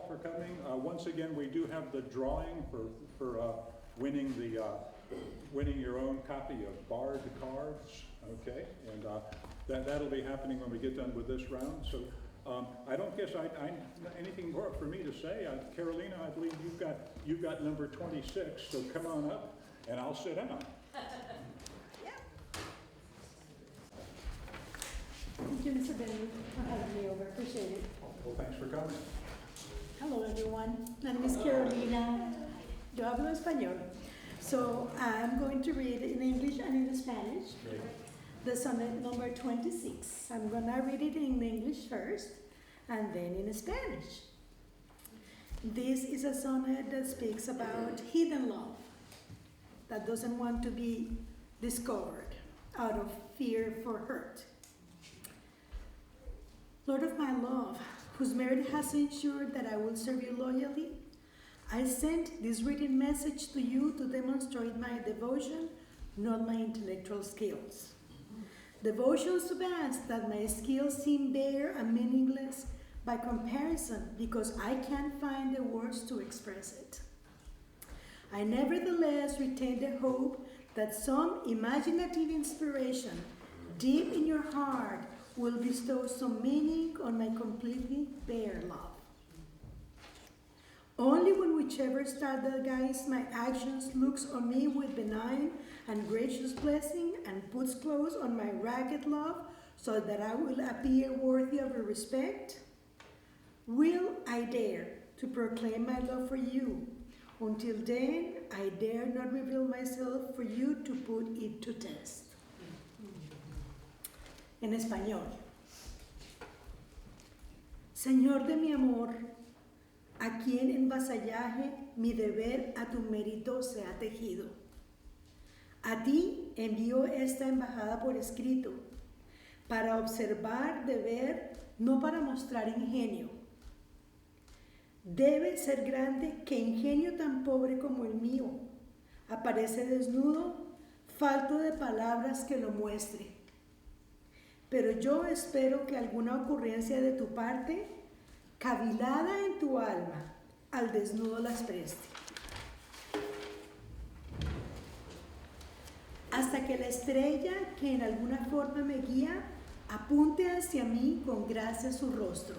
for coming. Once again, we do have the drawing for winning your own copy of Bard cards. Okay, and that'll be happening when we get done with this round. So I don't guess I anything more for me to say. Carolina, I believe you've got number 26. So come on up, and I'll sit down. Thank you, Mr. Benrud, for having me over. Appreciate it. Well, thanks for coming. Hello, everyone. My name is Carolina. Yo hablo español. So I'm going to read in English and in Spanish. Great. The sonnet number 26. I'm going to read it in English first and then in Spanish. This is a sonnet that speaks about hidden love that doesn't want to be discovered out of fear for hurt. Lord of my love, whose merit has ensured that I will serve you loyally, I sent this written message to you to demonstrate my devotion, not my intellectual skills. Devotion so vast that my skills seem bare and meaningless by comparison because I can't find the words to express it. I nevertheless retain the hope that some imaginative inspiration deep in your heart will bestow some meaning on my completely bare love. Only when whichever star that guides my actions looks on me with benign and gracious blessing and puts close on my ragged love so that I will appear worthy of your respect, will I dare to proclaim my love for you. Until then, I dare not reveal myself for you to put it to test. En español. Señor de mi amor, a quien en vasallaje mi deber a tu mérito se ha tejido. A ti envío esta embajada por escrito, para observar, de ver, no para mostrar ingenio. Debe ser grande que ingenio tan pobre como el mío aparece desnudo, falto de palabras que lo muestre. Pero yo espero que alguna ocurrencia de tu parte, cavilada en tu alma, al desnudo las preste. Hasta que la estrella que en alguna forma me guía, apunte hacia mí con gracia su rostro.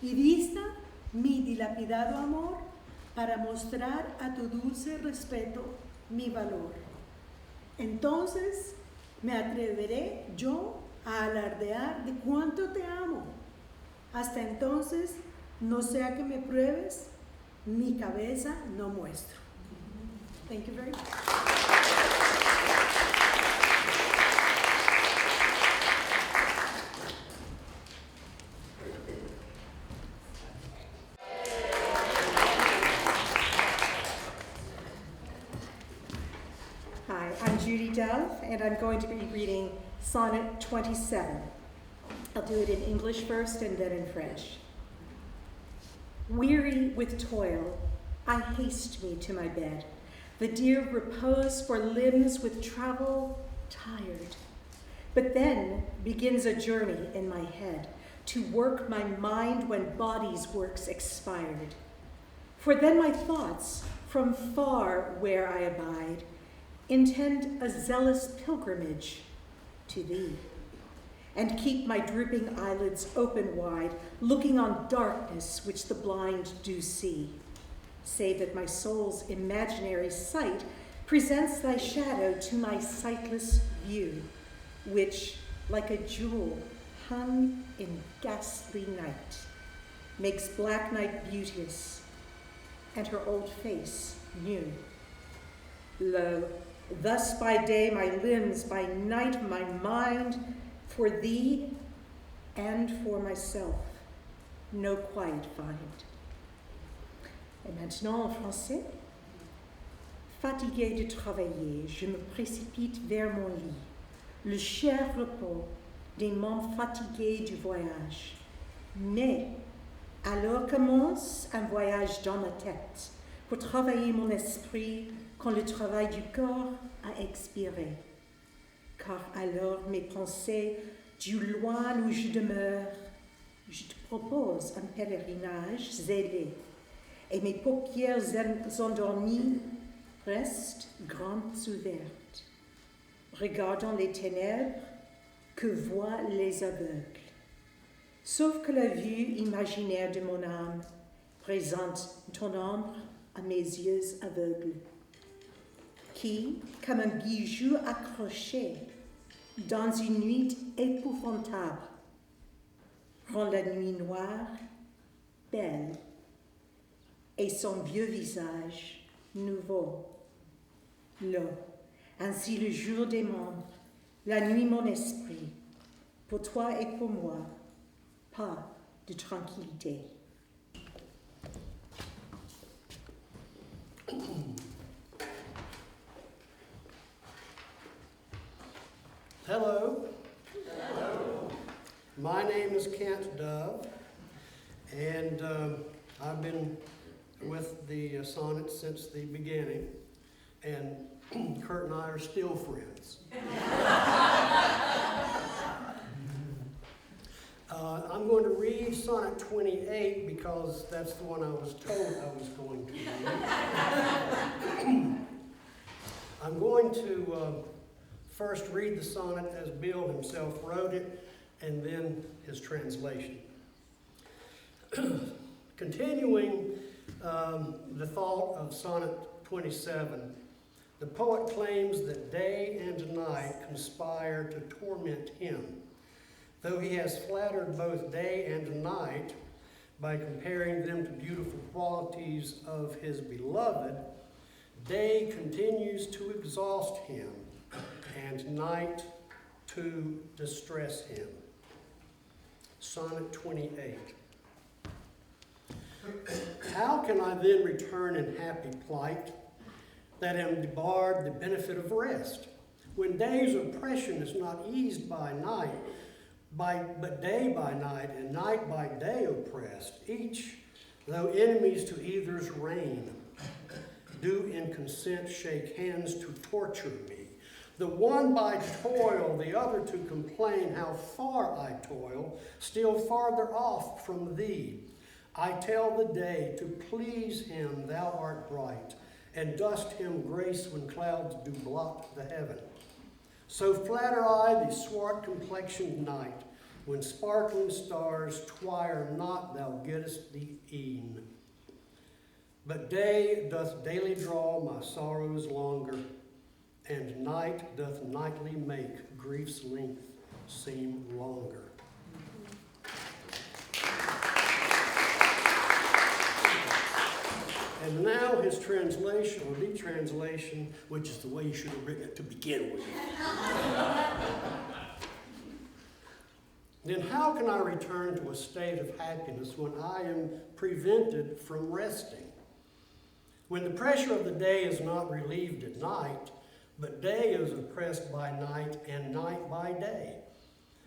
Y vista mi dilapidado amor para mostrar a tu dulce respeto mi valor. Entonces, me atreveré yo a alardear de cuánto te amo. Hasta entonces, no sea que me pruebes, mi cabeza no muestro. Thank you very much. Hi, I'm Judy, and I'm going to be reading Sonnet 27. I'll do it in English first and then in French. Weary with toil, I haste me to my bed. The dear repose for limbs with travel tired. But then begins a journey in my head to work my mind when body's works expired. For then my thoughts, from far where I abide, intend a zealous pilgrimage to thee, and keep my drooping eyelids open wide, looking on darkness which the blind do see, save that my soul's imaginary sight presents thy shadow to my sightless view, which, like a jewel hung in ghastly night, makes black night beauteous, and her old face new. Lo, thus by day my limbs, by night my mind, for thee and for myself, no quiet find. Et maintenant en français. Fatigué de travailler, je me précipite vers mon lit, le cher repos des membres fatigués du voyage. Mais alors commence un voyage dans ma tête pour travailler mon esprit quand le travail du corps a expiré. Car alors mes pensées, du loin où je demeure, Je te propose un pèlerinage zélé, et mes paupières endormies restent grandes ouvertes, regardant les ténèbres que voient les aveugles. Sauf que la vue imaginaire de mon âme présente ton ombre à mes yeux aveugles, qui, comme un bijou accroché dans une nuit épouvantable, rend la nuit noire belle et son vieux visage nouveau. Là, ainsi le jour des membres, la nuit mon esprit, pour toi et pour moi, pas de tranquillité. Hello. Hello. My name is Kent Dove, and I've been with the Sonnets since the beginning, and Kurt and I are still friends. I'm going to read Sonnet 28 because that's the one I was told I was going to read. I'm going to first read the sonnet as Bill himself wrote it, and then his translation. Continuing the thought of Sonnet 27, the poet claims that day and night conspire to torment him. Though he has flattered both day and night by comparing them to beautiful qualities of his beloved, day continues to exhaust him, and night to distress him. Sonnet 28. How can I then return in happy plight, that am debarred the benefit of rest, when day's oppression is not eased by night, but day by night, and night by day oppressed, each, though enemies to either's reign, do in consent shake hands to torture me. The one by toil, the other to complain how far I toil, still farther off from thee. I tell the day to please him thou art bright, and dost him grace when clouds do blot the heaven. So flatter I the swart-complexioned night, when sparkling stars twire not thou gettest thee e'en. But day doth daily draw my sorrows longer, and night doth nightly make grief's length seem longer. And now his translation, or the translation, which is the way you should have written it to begin with. Then how can I return to a state of happiness when I am prevented from resting? When the pressure of the day is not relieved at night, but day is oppressed by night and night by day.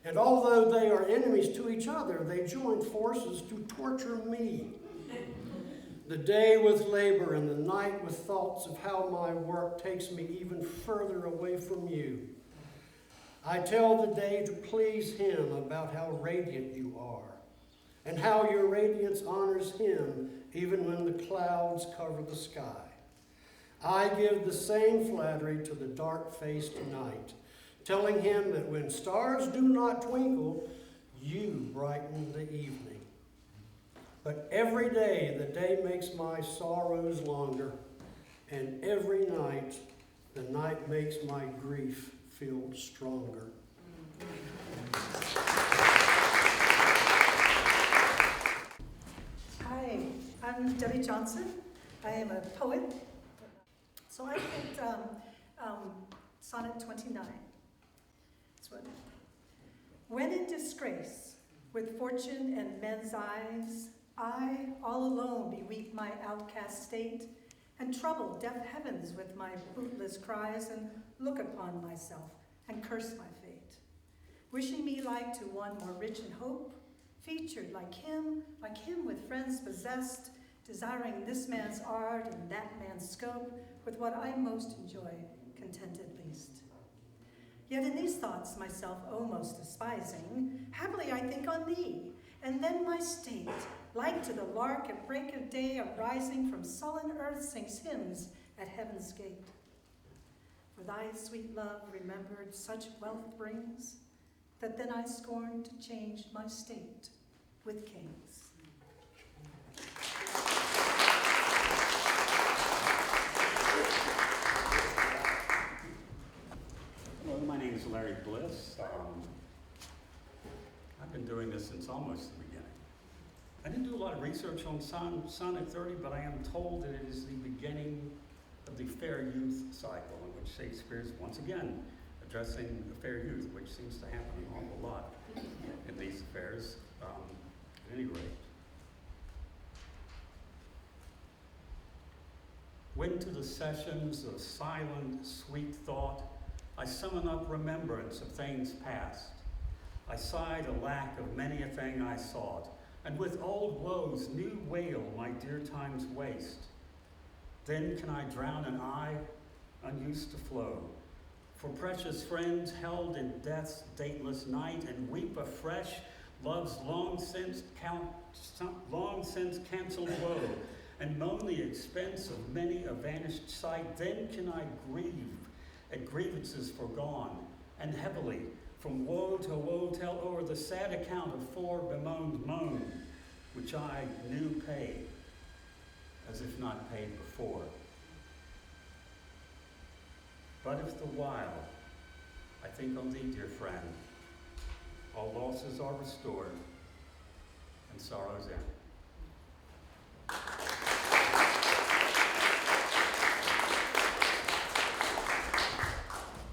And although they are enemies to each other, they join forces to torture me. The day with labor and the night with thoughts of how my work takes me even further away from you. I tell the day to please him about how radiant you are, and how your radiance honors him even when the clouds cover the sky. I give the same flattery to the dark-faced night, telling him that when stars do not twinkle, you brighten the evening. But every day the day makes my sorrows longer, and every night the night makes my grief feel stronger. Hi, I'm Debbie Johnson. I am a poet. So I picked Sonnet 29. This one. When in disgrace, with fortune and men's eyes, I, all alone, beweep my outcast state, and trouble deaf heavens with my bootless cries, and look upon myself, and curse my fate. Wishing me like to one more rich in hope, featured like him with friends possessed, desiring this man's art and that man's scope, with what I most enjoy, contented least. Yet in these thoughts myself most despising, happily I think on thee, and then my state, like to the lark at break of day, arising from sullen earth, sings hymns at heaven's gate. For thy sweet love remembered such wealth brings, that then I scorn to change my state with kings. Hello, my name is Larry Bliss. I've been doing this since almost the beginning. I didn't do a lot of research on Sonnet 30, but I am told that it is the beginning of the fair youth cycle, in which Shakespeare is once again addressing the fair youth, which seems to happen an awful lot in these affairs, at any rate. When to the sessions of silent, sweet thought, I summon up remembrance of things past. I sighed a lack of many a thing I sought, and with old woes new wail my dear times waste. Then can I drown an eye unused to flow, for precious friends held in death's dateless night, and weep afresh love's long since cancelled woe, and moan the expense of many a vanished sight. Then can I grieve at grievances forgone, and heavily from woe to woe tell o'er the sad account of fore bemoaned moan, which I knew paid, as if not paid before. But if the while I think on thee, dear friend, all losses are restored, and sorrows end.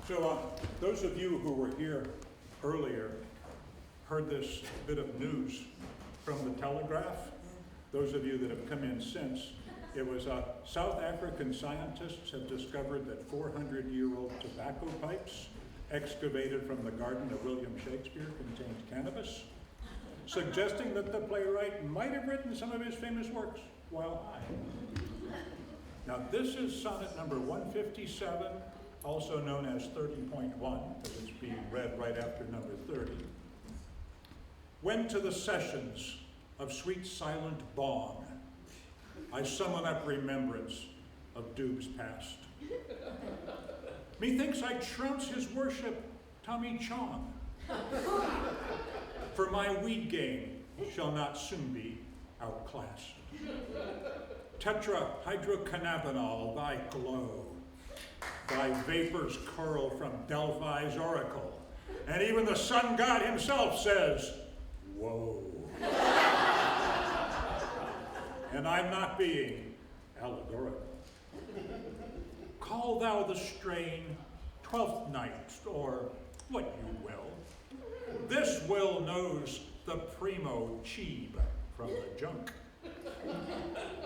So those of you who were here earlier heard this bit of news from the Telegraph. Those of you that have come in since, it was South African scientists have discovered that 400-year-old tobacco pipes excavated from the garden of William Shakespeare contained cannabis, suggesting that the playwright might have written some of his famous works while high. Now this is sonnet number 157, also known as 30.1, because it's being read right after number 30. When to the sessions of sweet silent bong, I summon up remembrance of dubs past. Methinks I trounce his worship, Tommy Chong, for my weed game shall not soon be outclassed. Tetrahydrocannabinol, thy glow, thy vapors curl from Delphi's oracle, and even the sun god himself says, whoa. And I'm not being allegorical. Call thou the strain Twelfth Night, or what you will. This will knows the primo cheeb from the junk.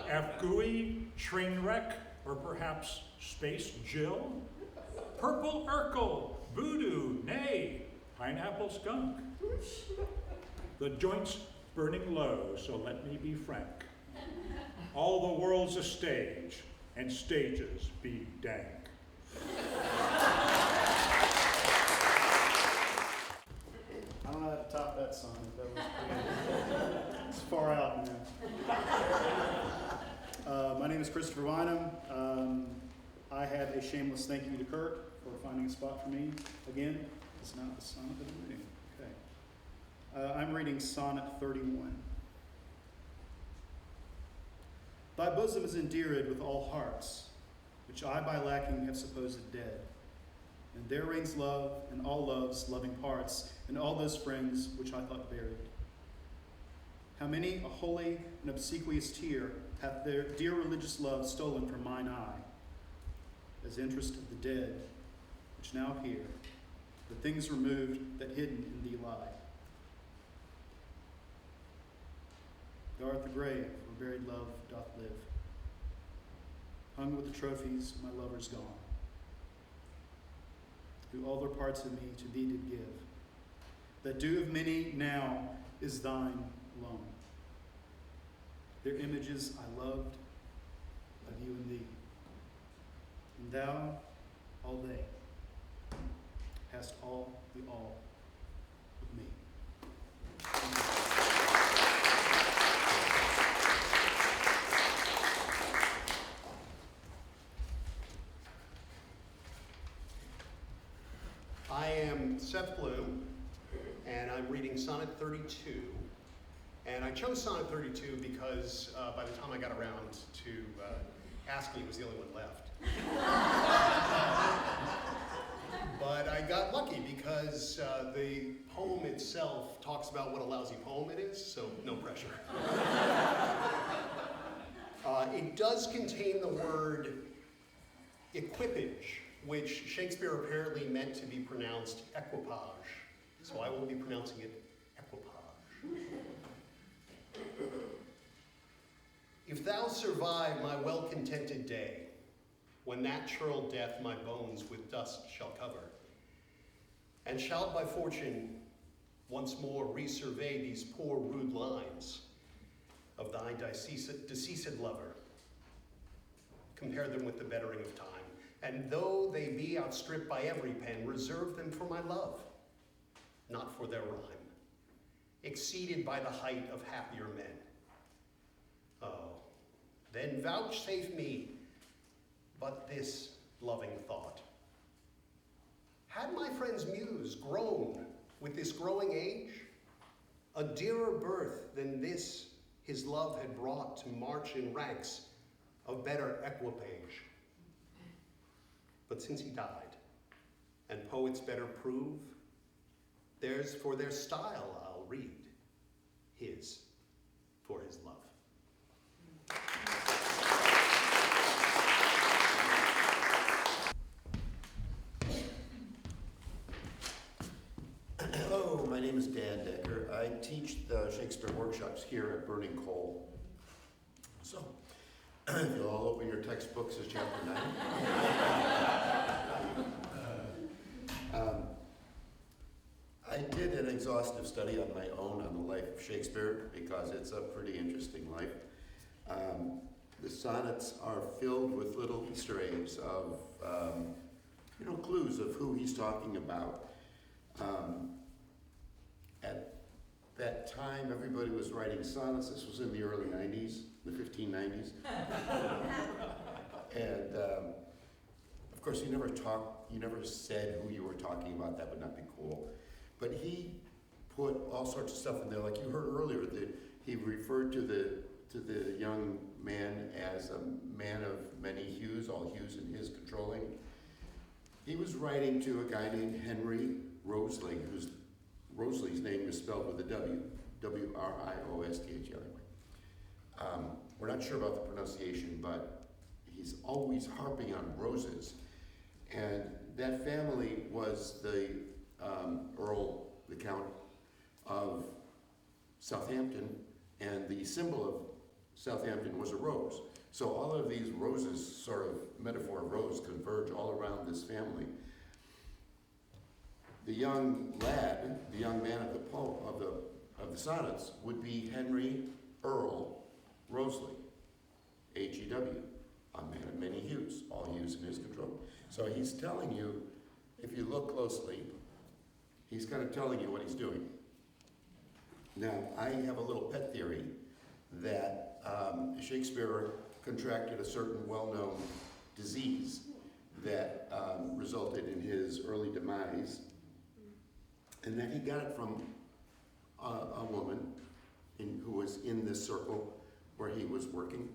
Afgui, Trainwreck, or perhaps Space Jill? Purple Urkel, Voodoo, nay, Pineapple Skunk. The joint's burning low, so let me be frank. All the world's a stage, and stages be dank. I don't know how to top that song. That was pretty, it's far out, man. My name is Christopher Bynum. I have a shameless thank you to Kurt for finding a spot for me. Again, it's not the sonnet that I'm reading. Okay. I'm reading Sonnet 31. Thy bosom is endeared with all hearts, which I by lacking have supposed dead. And there reigns love, and all love's loving parts, and all those friends which I thought buried. How many a holy and obsequious tear hath their dear religious love stolen from mine eye, as interest of the dead, which now appear, the things removed that hidden in thee lie. Thou art the grave where buried love doth live, hung with the trophies my lovers gone, who all their parts of me to thee did give. That due of many now is thine alone. Their images I loved of you and thee, and thou, all they, hast all the all of me. Seth Blum, and I'm reading Sonnet 32. And I chose Sonnet 32 because by the time I got around to asking, it was the only one left. But I got lucky because the poem itself talks about what a lousy poem it is, so no pressure. It does contain the word equipage, which Shakespeare apparently meant to be pronounced equipage. So I will be pronouncing it equipage. If thou survive my well-contented day, when natural death my bones with dust shall cover, and shalt by fortune once more resurvey these poor rude lines of thy deceased lover, compare them with the bettering of time, and though they be outstripped by every pen, reserve them for my love, not for their rhyme, exceeded by the height of happier men. Oh, then vouchsafe me but this loving thought. Had my friend's muse grown with this growing age, a dearer birth than this his love had brought to march in ranks of better equipage. But since he died, and poets better prove, theirs for their style I'll read, his for his love. Hello, my name is Dan Decker. I teach the Shakespeare workshops here at Burning Coal. So, if you'll all open your textbooks to chapter 9. I did an exhaustive study on my own on the life of Shakespeare because it's a pretty interesting life. The sonnets are filled with little Easter eggs of, clues of who he's talking about. At that time, everybody was writing sonnets. This was in the early 90s, the 1590s. And of course, you never said who you were talking about. That would not be cool. But he put all sorts of stuff in there. Like you heard earlier, that he referred to the young man as a man of many hues, all hues in his controlling. He was writing to a guy named Henry Rosling, whose Rosling's name is spelled with a W, W-R-I-O-S-T-H, anyway. We're not sure about the pronunciation, but he's always harping on roses. And that family was the Earl, the Count of Southampton, and the symbol of Southampton was a rose. So all of these roses, sort of metaphor of rose, converge all around this family. The young lad, the young man of the poem, of the sonnets, would be Henry Earl Roseley, H-E-W, a man of many hues, all hues in his control. So he's telling you, if you look closely, he's kind of telling you what he's doing. Now, I have a little pet theory that Shakespeare contracted a certain well-known disease that resulted in his early demise, and that he got it from a woman who was in this circle where he was working.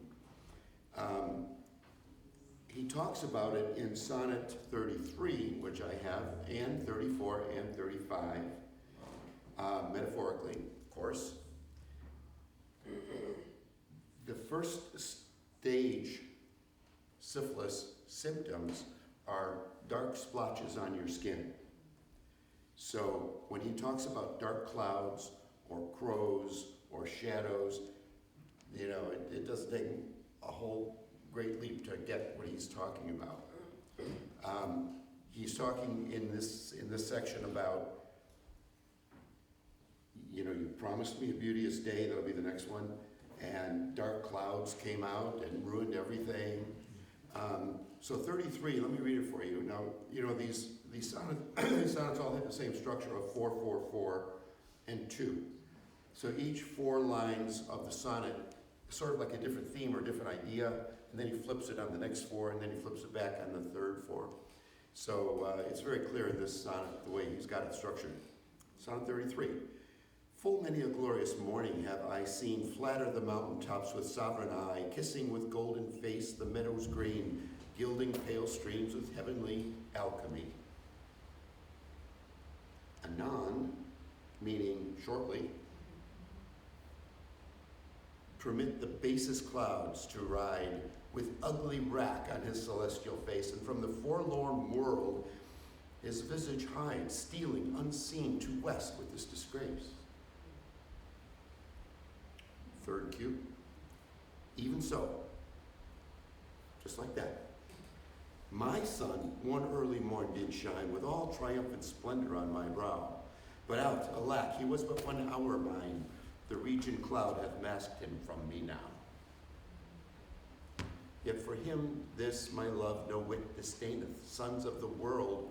He talks about it in Sonnet 33, which I have, and 34 and 35, metaphorically, of course. The first stage syphilis symptoms are dark splotches on your skin. So when he talks about dark clouds or crows or shadows, it doesn't take a whole great leap to get what he's talking about. He's talking in this section about, you promised me a beauteous day, that'll be the next one, and dark clouds came out and ruined everything. So 33, let me read it for you. Now, these sonnets all have the same structure of 4, 4, 4, and 2. So each 4 lines of the sonnet is sort of like a different theme or different idea, and then he flips it on the next 4, and then he flips it back on the third 4. So it's very clear in this sonnet the way he's got it structured. Sonnet 33. Full many a glorious morning have I seen flatter the mountain tops with sovereign eye, kissing with golden face the meadows green, gilding pale streams with heavenly alchemy. Anon, meaning shortly, permit the basest clouds to ride with ugly wrack on his celestial face, and from the forlorn world his visage hides, stealing unseen to west with this disgrace. Third cue. Even so, just like that, my sun one early morn did shine with all triumphant splendor on my brow. But out, alack, he was but 1 hour mine. The region cloud hath masked him from me now. Yet for him this my love no whit disdaineth. Sons of the world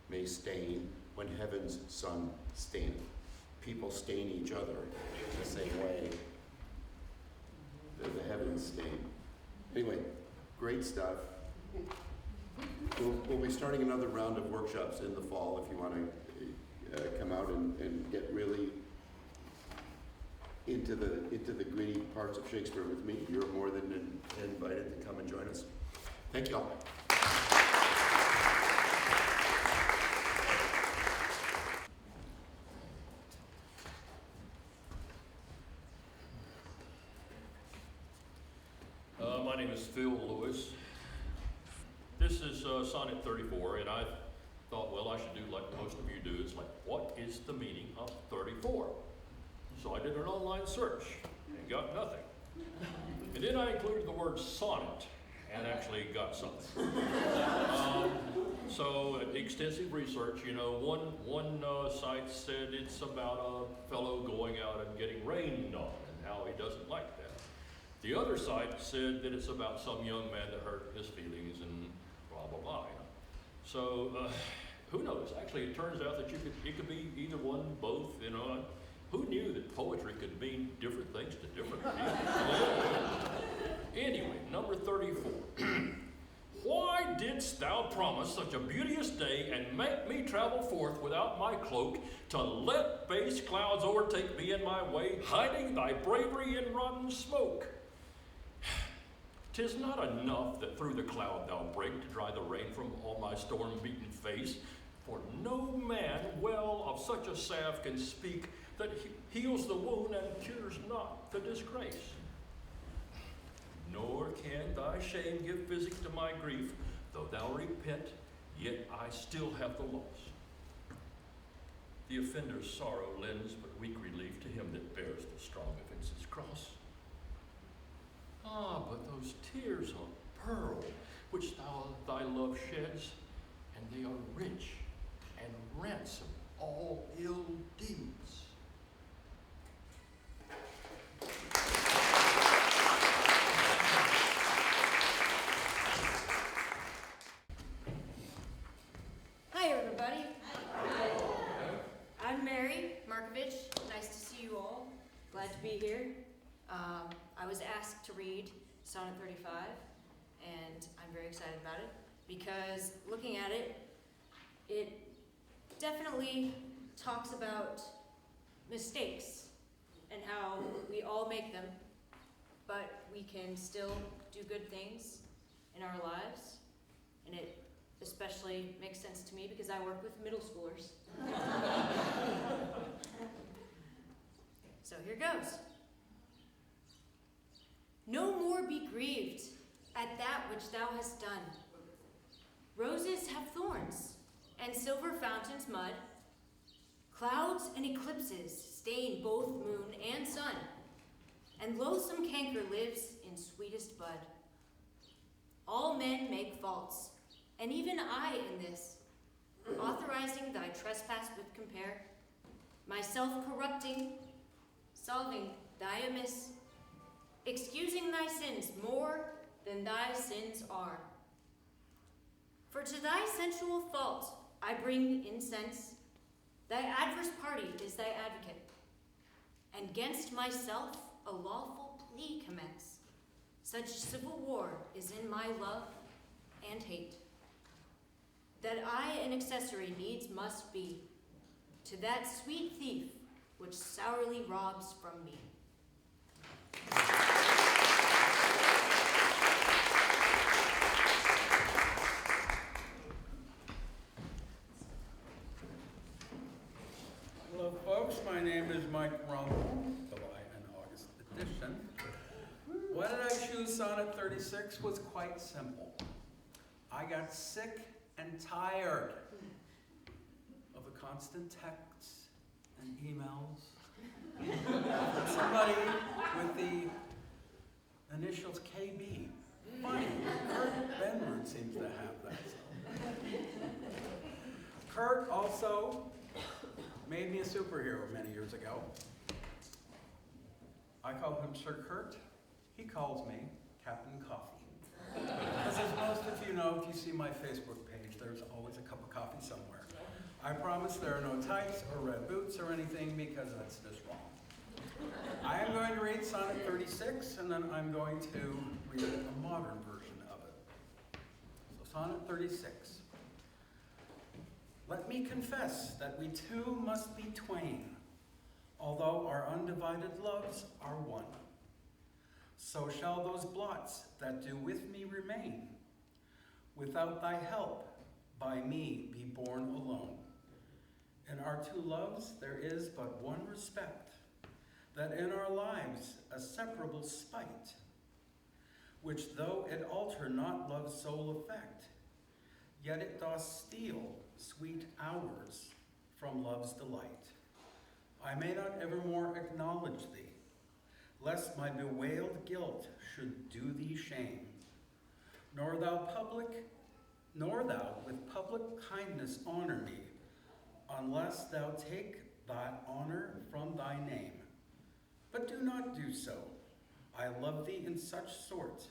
may stain when heaven's sun staineth. People stain each other the same way that the heavens stain. Anyway, great stuff. We'll be starting another round of workshops in the fall if you want to come out and get really into the gritty parts of Shakespeare with me. You're more than invited to come and join us. Thank you all. My name is Phil Lewis. This is Sonnet 34, and I thought, well, I should do like most of you do. It's like, what is the meaning of 34? So I did an online search and got nothing. And then I included the word sonnet and actually got something. So extensive research, you know, one site said it's about a fellow going out and getting rained on and how he doesn't like that. The other site said that it's about some young man that hurt his feelings and blah, blah, blah. You know. So who knows? Actually, it turns out that it could be either one, both, you know. Who knew that poetry could mean different things to different people? Anyway, number 34. Why didst thou promise such a beauteous day and make me travel forth without my cloak to let base clouds overtake me in my way, hiding thy bravery in rotten smoke? 'Tis not enough that through the cloud thou break to dry the rain from all my storm-beaten face, for no man well of such a salve can speak that heals the wound and cures not the disgrace. Nor can thy shame give physic to my grief, though thou repent, yet I still have the loss. The offender's sorrow lends but weak relief to him that bears the strong offense's cross. Ah, but those tears of pearl which thy love sheds, and they are rich and ransom all ill deeds. Hi, everybody. Hi. I'm Mary Markovich. Nice to see you all. Glad to be here. I was asked to read Sonnet 35, and I'm very excited about it because looking at it, it definitely talks about mistakes and how we all make them, but we can still do good things in our lives, and it especially makes sense to me because I work with middle schoolers. So here goes. No more be grieved at that which thou hast done. Roses have thorns, and silver fountains mud. Clouds and eclipses stain both moon and sun, and loathsome canker lives in sweetest bud. All men make faults, and even I in this, authorizing thy trespass with compare, myself corrupting, solving thy amiss, excusing thy sins more than thy sins are. For to thy sensual thought I bring incense, thy adverse party is thy advocate, and 'gainst myself a lawful plea commence. Such civil war is in my love and hate. that I an accessory needs must be to that sweet thief which sourly robs from me. Hello folks, my name is Mike Rumble, July and August edition. Why did I choose Sonnet 36 was quite simple. I got sick and tired of the constant texts and emails from somebody with the initials KB. Funny, Benrud seems to have that. Kurt also made me a superhero many years ago. I call him Sir Kurt. He calls me Captain Coffee. Because as most of you know, if you see my Facebook page, there's always a cup of coffee somewhere. I promise there are no tights or red boots or anything because that's just wrong. I am going to read Sonnet 36 and then I'm going to read a modern version of it. So Sonnet 36. Let me confess that we two must be twain, although our undivided loves are one. So shall those blots that do with me remain, without thy help, by me be borne alone. In our two loves there is but one respect, that in our lives a separable spite, which though it alter not love's sole effect, yet it doth steal sweet hours from love's delight. I may not evermore acknowledge thee, lest my bewailed guilt should do thee shame, nor thou with public kindness honor me, unless thou take thy honor from thy name. But do not do so. I love thee in such sort,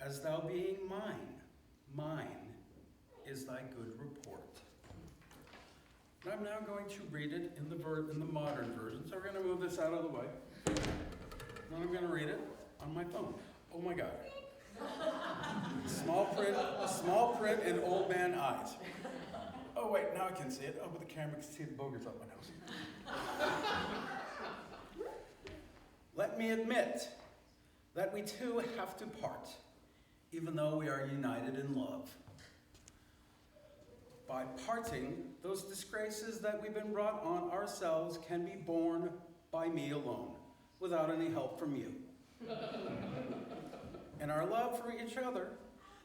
as thou being mine is thy good report. And I'm now going to read it in the modern version, so we're going to move this out of the way. Then I'm going to read it on my phone. Oh my God. Small print and old man eyes. Oh wait, now I can see it. Oh, but the camera can see the boogers up my nose. Let me admit that we too have to part, even though we are united in love. By parting, those disgraces that we've been brought on ourselves can be borne by me alone, without any help from you. In our love for each other,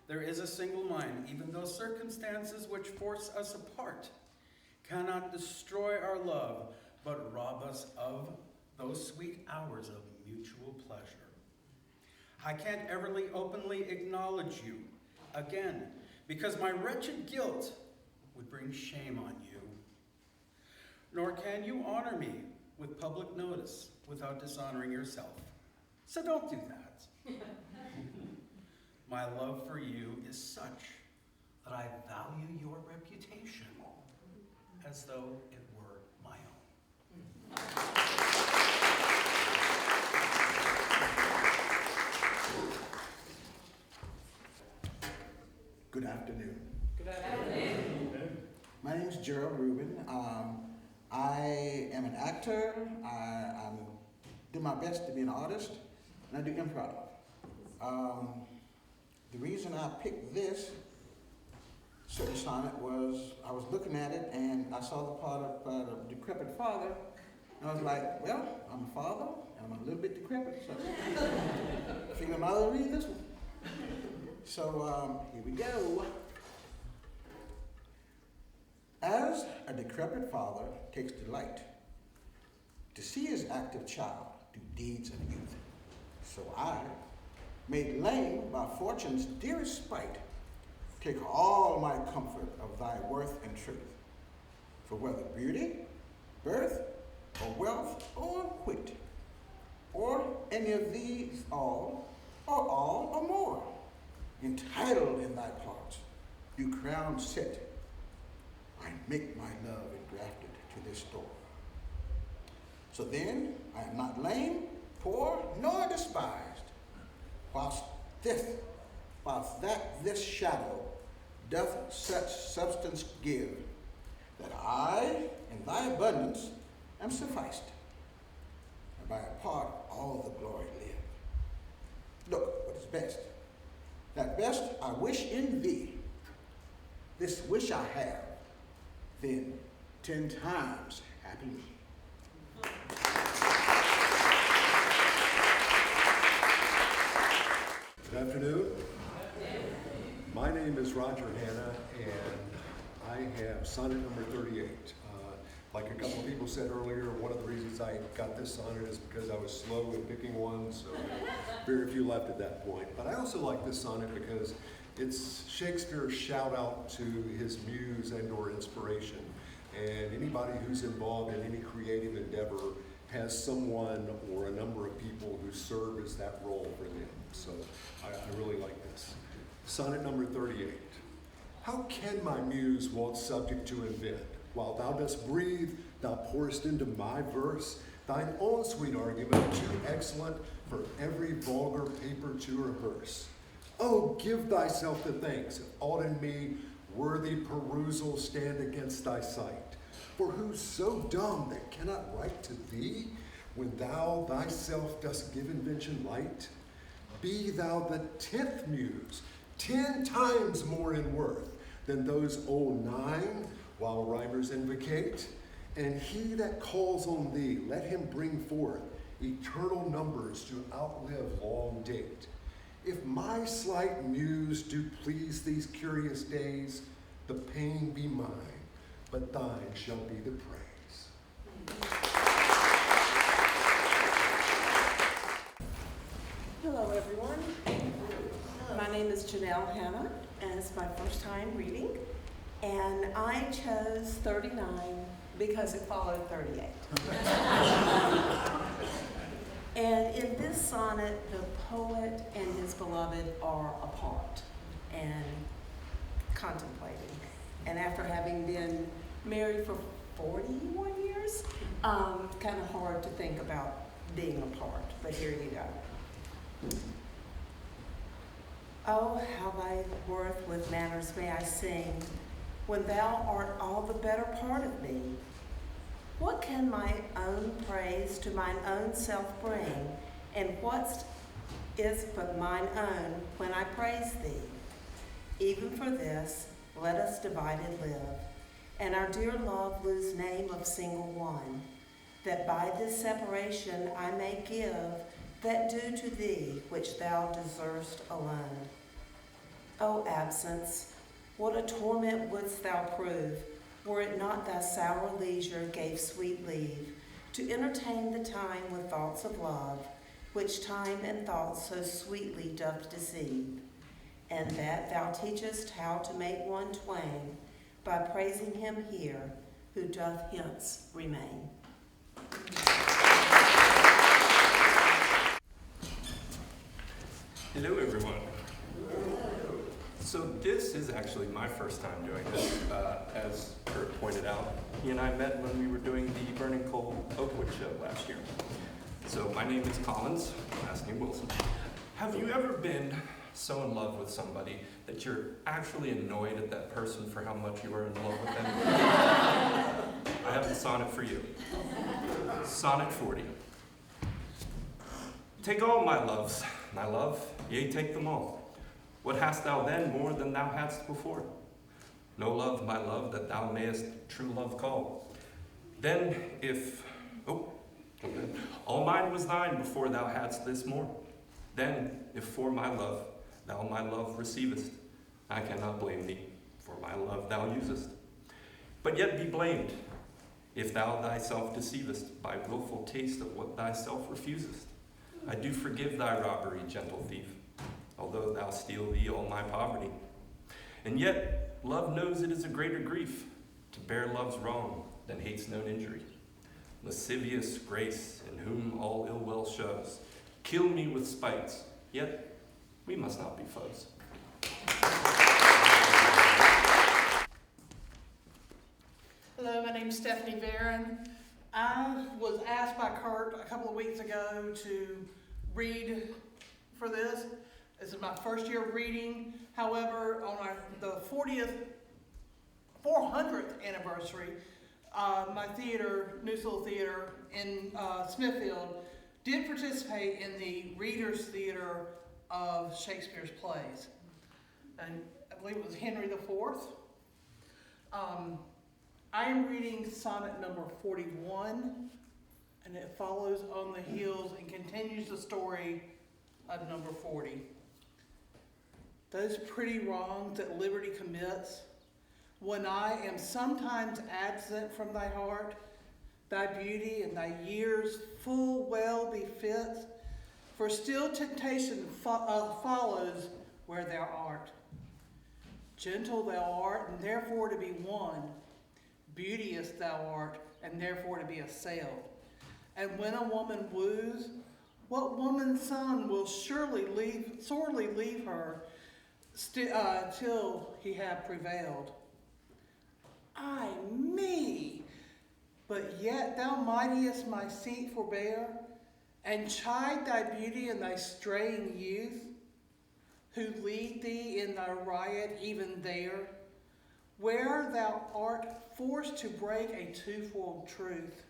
there is a single mind, even though circumstances which force us apart cannot destroy our love, but rob us of those sweet hours of mutual pleasure. I can't ever openly acknowledge you again, because my wretched guilt would bring shame on you. Nor can you honor me with public notice without dishonoring yourself. So don't do that. My love for you is such that I value your reputation as though it were my own. Good afternoon. Good afternoon. My name is Gerald Rubin. I am an actor. I do my best to be an artist, and I do improv. The reason I picked this certain sonnet was I was looking at it and I saw the part of the decrepit father, and I was like, well, I'm a father and I'm a little bit decrepit, so I figured I might as well read this one. So here we go. As a decrepit father takes delight to see his active child do deeds of youth, so I, made lame by fortune's dearest spite, take all my comfort of thy worth and truth. For whether beauty, birth, or wealth, or wit, or any of these all, or all or more, entitled in thy parts, do crown sit, I make my love engrafted to this store. So then I am not lame, poor, nor despised, whilst that this shadow doth such substance give, that I in thy abundance am sufficed, and by a part all the glory live. Look what is best. That best I wish in thee. This wish I have, then 10 times happy me. Good afternoon. My name is Roger Hanna, and I have sonnet number 38. Like a couple of people said earlier, one of the reasons I got this sonnet is because I was slow in picking one, so very few left at that point. But I also like this sonnet because it's Shakespeare's shout out to his muse and or inspiration. And anybody who's involved in any creative endeavor has someone or a number of people who serve as that role for them. So I really like this. Sonnet number 38. How can my muse want subject to invent? While thou dost breathe, thou pourest into my verse thine own sweet argument, too excellent for every vulgar paper to rehearse. Oh, give thyself the thanks, if aught in me worthy perusal stand against thy sight. For who's so dumb that cannot write to thee, when thou thyself dost give invention light? Be thou the 10th muse, 10 times more in worth than those old 9, while rhymers invocate. And he that calls on thee, let him bring forth eternal numbers to outlive long date. If my slight muse do please these curious days, the pain be mine, but thine shall be the praise. Hello, everyone. My name is Janell Hannah, and it's my first time reading. And I chose 39 because it followed 38. And in this sonnet, the poet and his beloved are apart and contemplating. And after having been married for 41 years, kind of hard to think about being apart, but here you go. Oh, how thy worth with manners may I sing, when thou art all the better part of me. What can my own praise to mine own self bring, and what is but mine own when I praise thee? Even for this, let us divided live, and our dear love lose name of single one, that by this separation I may give that due to thee which thou deservest alone. O absence, what a torment wouldst thou prove, were it not thy sour leisure gave sweet leave to entertain the time with thoughts of love, which time and thought so sweetly doth deceive, and that thou teachest how to make one twain by praising him here who doth hence remain. Hello, everyone. So this is actually my first time doing this. As Kurt pointed out, he and I met when we were doing the Burning Coal Oakwood show last year. So my name is Collins, last name Wilson. Have you ever been so in love with somebody that you're actually annoyed at that person for how much you are in love with them? I have a sonnet for you. Sonnet 40. Take all my loves, my love, yea, take them all. What hast thou then more than thou hadst before? No love, my love, that thou mayest true love call. Then if, all mine was thine before thou hadst this more. Then if for my love thou my love receivest, I cannot blame thee, for my love thou usest. But yet be blamed, if thou thyself deceivest by wilful taste of what thyself refusest. I do forgive thy robbery, gentle thief, although thou steal thee all my poverty. And yet, love knows it is a greater grief to bear love's wrong than hate's known injury. Lascivious grace, in whom all ill will shows, kill me with spites, yet we must not be foes. Hello, my name's Stephanie Veren. I was asked by Kurt a couple of weeks ago to read for this. This is my first year of reading. However, on the 400th anniversary, my theater, Newsville Theater in Smithfield, did participate in the Readers Theater of Shakespeare's plays. And I believe it was Henry IV. I am reading sonnet number 41, and it follows on the heels and continues the story of number 40. Those pretty wrongs that liberty commits, when I am sometimes absent from thy heart, thy beauty and thy years full well befits, for still temptation follows where thou art. Gentle thou art, and therefore to be won. Beauteous thou art, and therefore to be assailed. And when a woman woos, what woman's son will sorely leave her till he have prevailed? Ay me! But yet thou mightiest my seat forbear, and chide thy beauty and thy straying youth, who lead thee in thy riot even there, where thou art forced to break a twofold truth,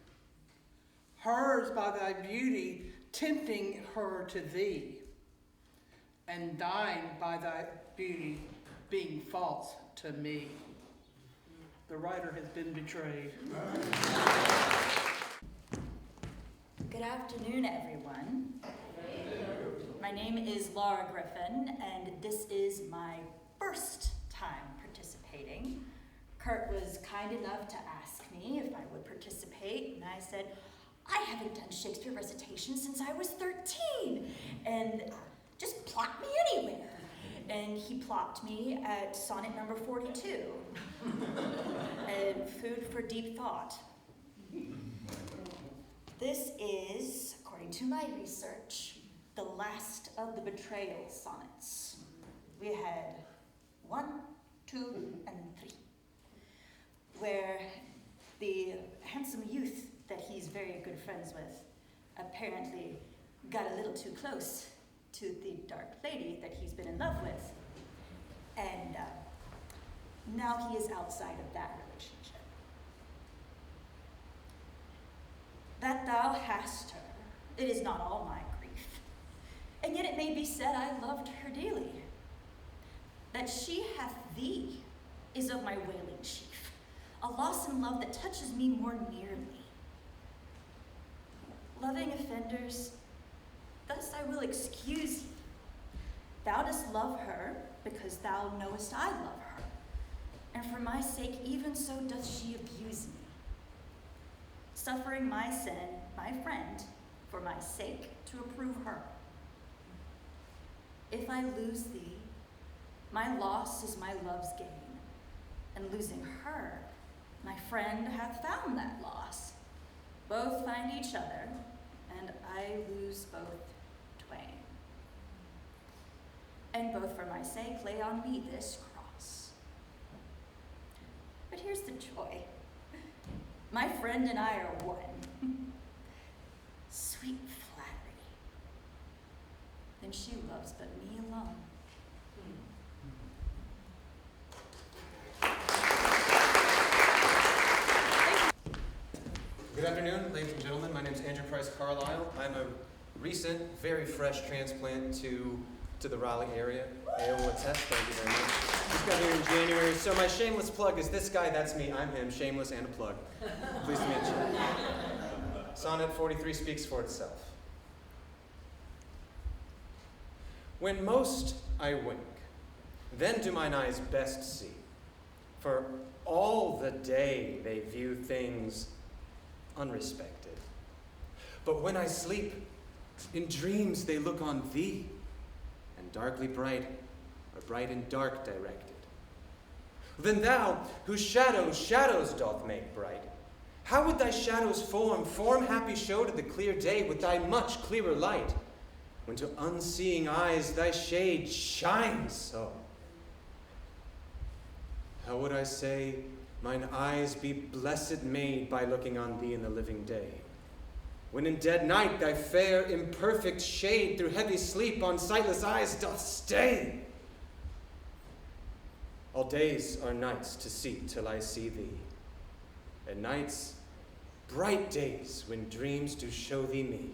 hers by thy beauty tempting her to thee, and thine by thy beauty being false to me. The writer has been betrayed. Good afternoon, everyone. My name is Laura Griffin, and this is my first time participating. Kurt was kind enough to ask me if I would participate, and I said, I haven't done Shakespeare recitation since I was 13, and just plot me anywhere. And he plopped me at sonnet number 42, and food for deep thought. This is, according to my research, the last of the betrayal sonnets. We had 1, 2, and 3, where the handsome youth that he's very good friends with apparently got a little too close to the dark lady that he's been in love with. And now he is outside of that relationship. That thou hast her, it is not all my grief. And yet it may be said I loved her dearly. That she hath thee is of my wailing chief, a loss in love that touches me more nearly. Loving offenders, thus I will excuse thee. Thou dost love her because thou knowest I love her, and for my sake even so doth she abuse me. Suffering my sin, my friend, for my sake to approve her. If I lose thee, my loss is my love's gain, and losing her, my friend hath found that loss. Both find each other, and I lose both twain. And both for my sake lay on me this cross. But here's the joy. My friend and I are one. Sweet flattery. Then she loves but me alone. Good afternoon, ladies and gentlemen. My name is Andrew Price Carlile. I'm a recent, very fresh transplant to the Raleigh area. Iowa test, thank you very much. Just got here in January. So my shameless plug is this guy, that's me. I'm him, shameless and a plug. Pleased to meet you. Sonnet 43 speaks for itself. When most I wink, then do mine eyes best see. For all the day they view things unrespected. But when I sleep, in dreams they look on thee, and darkly bright, or bright and dark directed. Then thou, whose shadows doth make bright, how would thy shadows form happy show to the clear day with thy much clearer light, when to unseeing eyes thy shade shines so? How would I say, mine eyes be blessed made by looking on thee in the living day, when in dead night thy fair imperfect shade through heavy sleep on sightless eyes doth stay. All days are nights to seek till I see thee, and nights bright days when dreams do show thee me.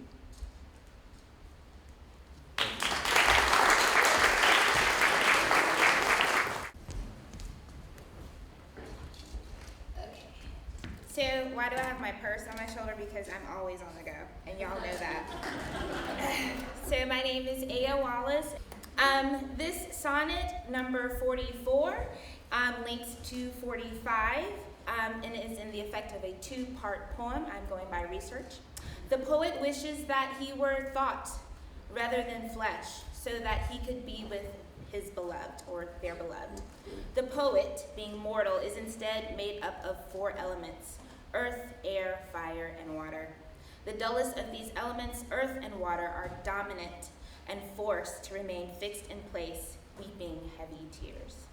So why do I have my purse on my shoulder? Because I'm always on the go, and y'all know that. So my name is Wallace. This sonnet, number 44, links to 45, and is in the effect of a two-part poem. I'm going by research. The poet wishes that he were thought rather than flesh, so that he could be with his beloved, or their beloved. The poet, being mortal, is instead made up of 4 elements: earth, air, fire, and water. The dullest of these elements, earth and water, are dominant and forced to remain fixed in place, weeping heavy tears.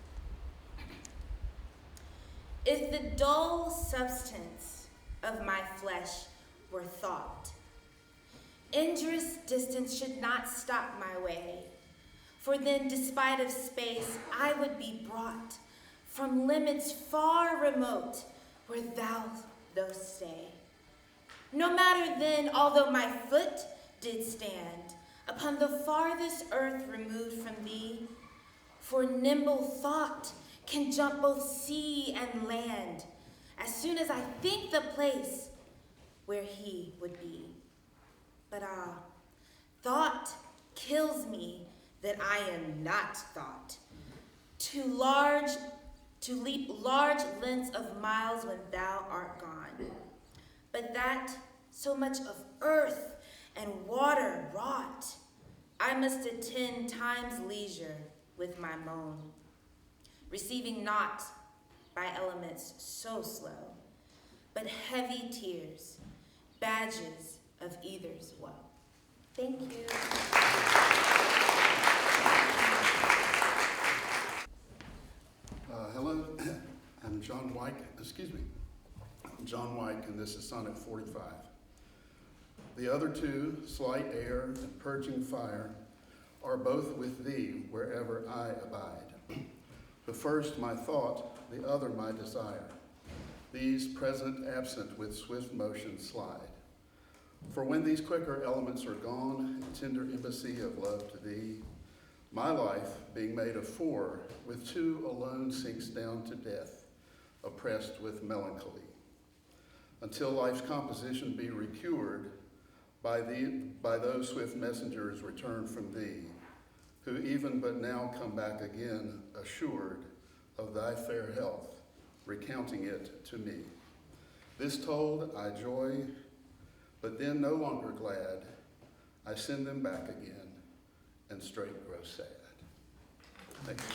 If the dull substance of my flesh were thought, injurious distance should not stop my way, for then, despite of space, I would be brought from limits far remote where thou dost stay. No matter then, although my foot did stand upon the farthest earth removed from thee, for nimble thought can jump both sea and land as soon as I think the place where he would be. But thought kills me that I am not thought, to leap large lengths of miles when thou art gone. But that so much of earth and water wrought, I must attend time's leisure with my moan, receiving not by elements so slow, but heavy tears, badges of either's woe. Thank you. Hello, I'm Jon Wike, I'm Jon Wike, and this is Sonnet 45. The other 2, slight air and purging fire, are both with thee wherever I abide. The first my thought, the other my desire. These present absent with swift motion slide. For when these quicker elements are gone, in tender embassy of love to thee, my life, being made of 4, with 2 alone sinks down to death, oppressed with melancholy. Until life's composition be recured by those swift messengers returned from thee, who even but now come back again, assured of thy fair health, recounting it to me. This told, I joy, but then no longer glad, I send them back again, and straight grow sad. Thank you.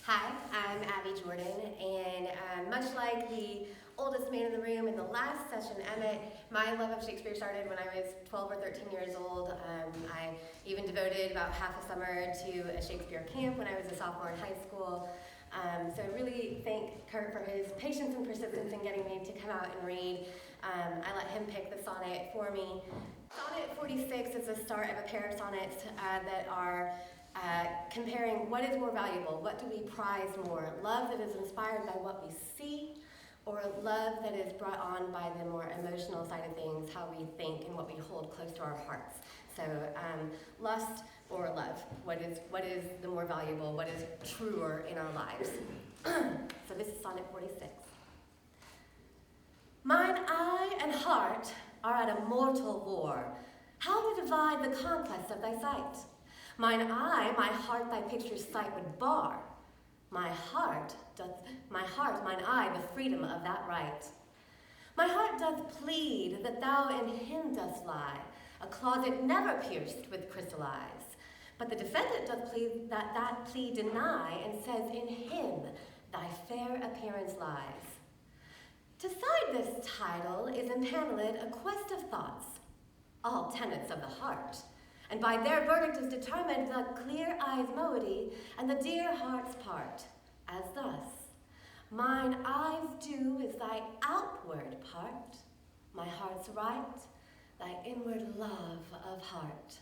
Hi, I'm Abby Jordan, and much like the oldest man in the room in the last session, Emmett, my love of Shakespeare started when I was 12 or 13 years old. I even devoted about half a summer to a Shakespeare camp when I was a sophomore in high school. So I really thank Kurt for his patience and persistence in getting me to come out and read. I let him pick the sonnet for me. Sonnet 46 is the start of a pair of sonnets that are comparing what is more valuable, what do we prize more, love that is inspired by what we see, or love that is brought on by the more emotional side of things, how we think and what we hold close to our hearts. So lust or love, what is the more valuable, what is truer in our lives. So this is Sonnet 46. Mine eye and heart are at a mortal war. How to divide the conquest of thy sight? Mine eye, my heart thy picture's sight would bar. My heart, mine eye, the freedom of that right. My heart doth plead that thou in him dost lie, a closet never pierced with crystal eyes. But the defendant doth plead that plea deny, and says in him thy fair appearance lies. To side this title is empaneled a quest of thoughts, all tenets of the heart, and by their verdict is determined the clear eye's moiety and the dear heart's part, as thus. Mine eyes do is thy outward part, my heart's right, thy inward love of heart.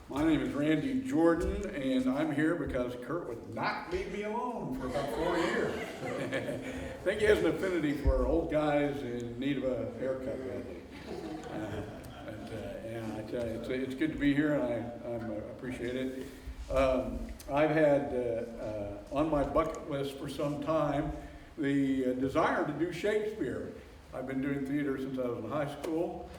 My name is Randy Jordan, and I'm here because Kurt would not leave me alone for about 4 years. I think he has an affinity for old guys in need of a haircut, badly. Yeah, I tell you, it's good to be here, and I appreciate it. I've had on my bucket list for some time the desire to do Shakespeare. I've been doing theater since I was in high school.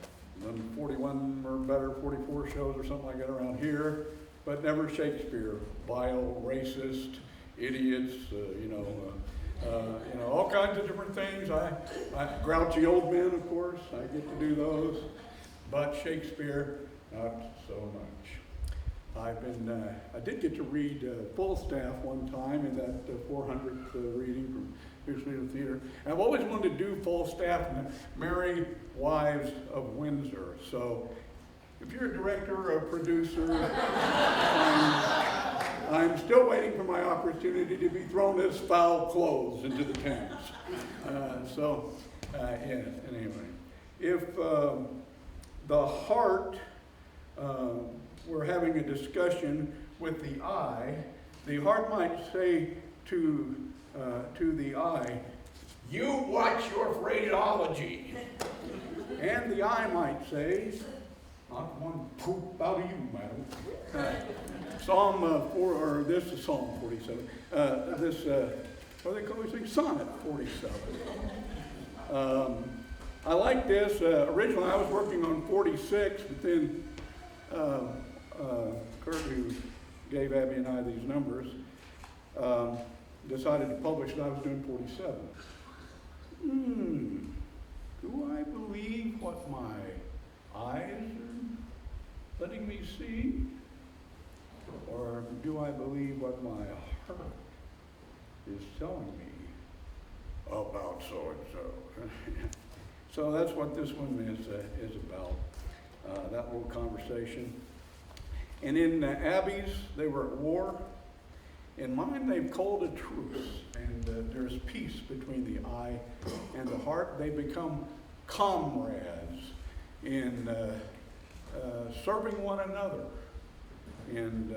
Done 41 or better, 44 shows or something like that around here, but never Shakespeare. Vile, racist, idiots, all kinds of different things. I grouchy old men, of course, I get to do those, but Shakespeare, not so much. I did get to read Falstaff one time in that 400th reading from Usually the theater. And I've always wanted to do Falstaff and Merry Wives of Windsor. So if you're a director or a producer, I'm still waiting for my opportunity to be thrown as foul clothes into the Thames. Anyway. If the heart, we're having a discussion with the heart might say to the eye, "You watch your phraseology." And the eye might say, "Not one poop out of you, madam." Psalm 4, or this is Psalm 47. What do they call these things? Sonnet 47. I like this. Originally I was working on 46, but then Kurt, who gave Abby and I these numbers, decided to publish that I was doing 47. Do I believe what my eyes are letting me see? Or do I believe what my heart is telling me about so-and-so? So that's what this one is about, that little conversation. And in Abby's, they were at war. In mine, they've called a truce, and there's peace between the eye and the heart. They become comrades in serving one another, and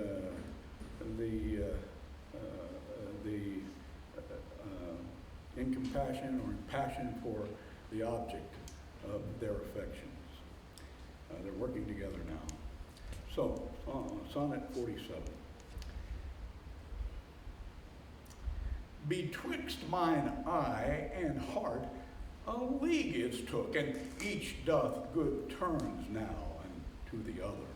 in compassion or in passion for the object of their affections. They're working together now. So, Sonnet 47. Betwixt mine eye and heart a league is took, and each doth good turns now unto the other.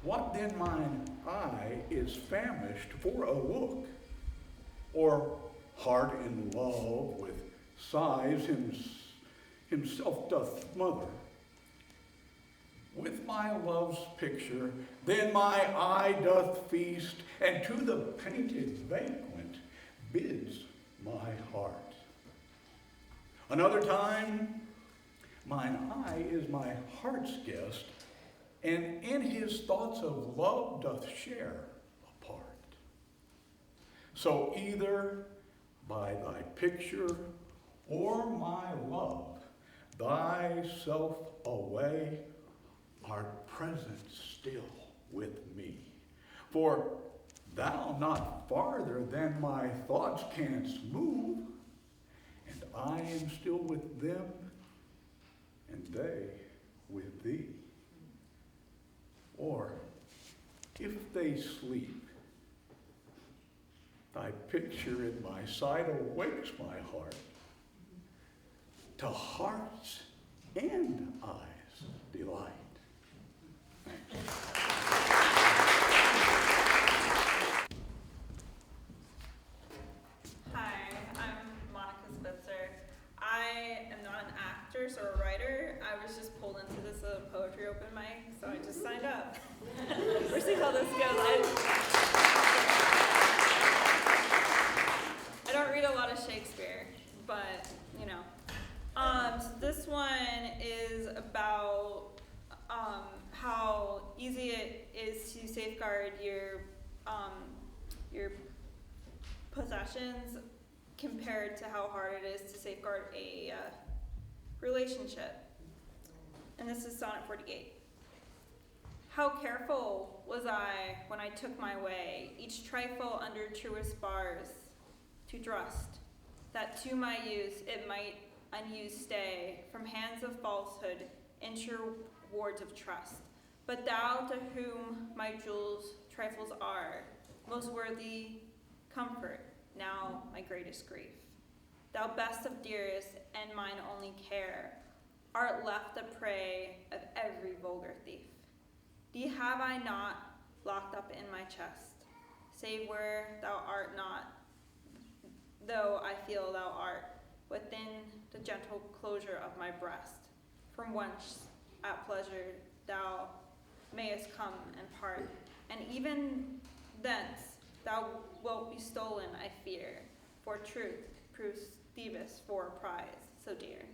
What then mine eye is famished for a look, or heart in love with sighs himself doth smother, with my love's picture, then my eye doth feast, and to the painted banquet bids my heart. Another time, mine eye is my heart's guest, and in his thoughts of love doth share a part. So either by thy picture or my love, thyself away, art present still with me. For thou not farther than my thoughts canst move, and I am still with them, and they with thee. Or, if they sleep, thy picture in my sight awakes my heart, to hearts and eyes delight. Hi, I'm Spitzer. I am not an actress or a writer. I was just pulled into this poetry open mic, so I just signed up. We'll see how this goes. I don't read a lot of Shakespeare, but you know. So this one is about how easy it is to safeguard your possessions compared to how hard it is to safeguard a relationship. And this is Sonnet 48. How careful was I when I took my way, each trifle under truest bars, to trust, that to my use it might unused stay, from hands of falsehood, ensure wards of trust. But thou, to whom my jewels, trifles are, most worthy comfort, now my greatest grief. Thou best of dearest, and mine only care, art left a prey of every vulgar thief. Thee have I not locked up in my chest, save where thou art not, though I feel thou art, within the gentle closure of my breast, from whence at pleasure thou mayest come and part, and even thence thou wilt be stolen, I fear, for truth proves thievest for a prize so dear.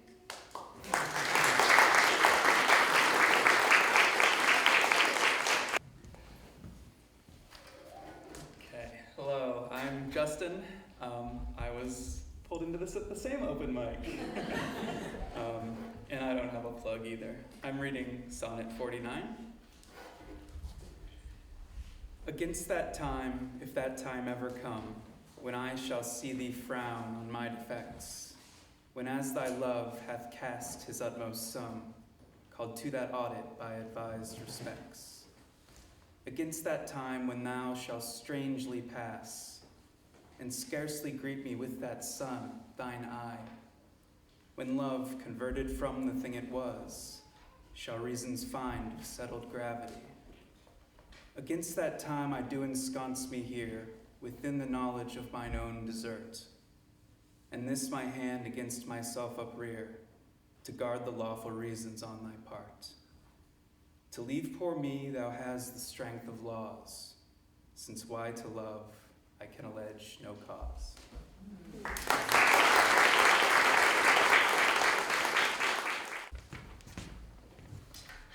Okay, hello, I'm Justin. I was pulled into this at the same open mic. And I don't have a plug either. I'm reading Sonnet 49. Against that time, if that time ever come, when I shall see thee frown on my defects, when as thy love hath cast his utmost sum, called to that audit by advised respects. Against that time when thou shalt strangely pass, and scarcely greet me with that sun, thine eye, when love, converted from the thing it was, shall reasons find settled gravity. Against that time I do ensconce me here, within the knowledge of mine own desert, and this my hand against myself uprear, to guard the lawful reasons on thy part. To leave poor me thou hast the strength of laws, since why to love I can allege no cause.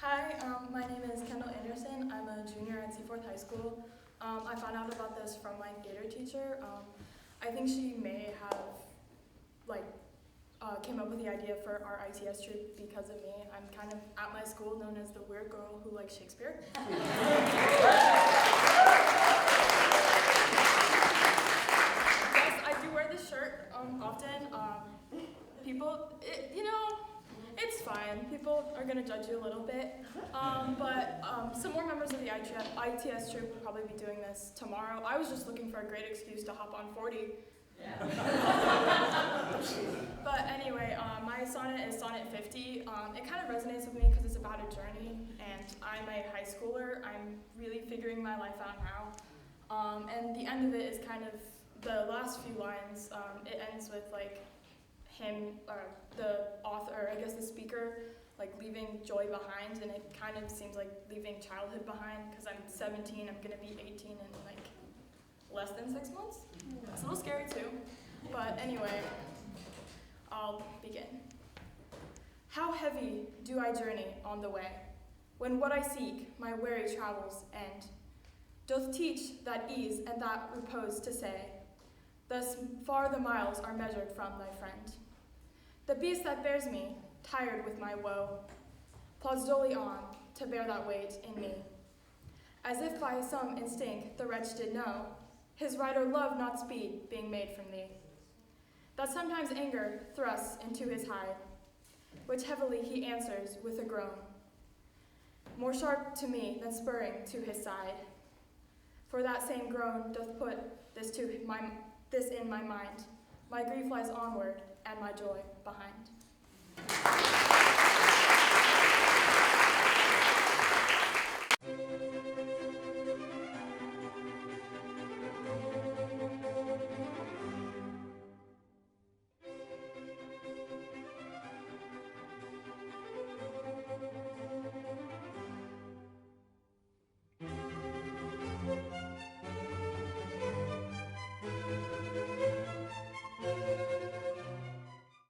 Hi, my name is Kendall Anderson. I'm a junior at Seaforth High School. I found out about this from my theater teacher. I think she may have came up with the idea for our ITS trip because of me. I'm kind of at my school known as the weird girl who likes Shakespeare. Yes, I do wear this shirt often. People, it's fine. People are going to judge you a little bit. But some more members of the ITS troop will probably be doing this tomorrow. I was just looking for a great excuse to hop on 40. But anyway, my sonnet is Sonnet 50. It kind of resonates with me because it's about a journey, and I'm a high schooler. I'm really figuring my life out now. And the end of it is kind of the last few lines. It ends with him, or the author, I guess the speaker, leaving joy behind, and it kind of seems like leaving childhood behind because I'm 17, I'm gonna be 18 in less than 6 months. It's a little scary too, but anyway, I'll begin. How heavy do I journey on the way, when what I seek my weary travels end, doth teach that ease and that repose to say, thus far the miles are measured from thy friend. The beast that bears me, tired with my woe, plods dully on to bear that weight in me, as if by some instinct the wretch did know, his rider loved not speed being made from thee, that sometimes anger thrusts into his hide, which heavily he answers with a groan, more sharp to me than spurring to his side, for that same groan doth put this in my mind, my grief lies onward and my joy behind.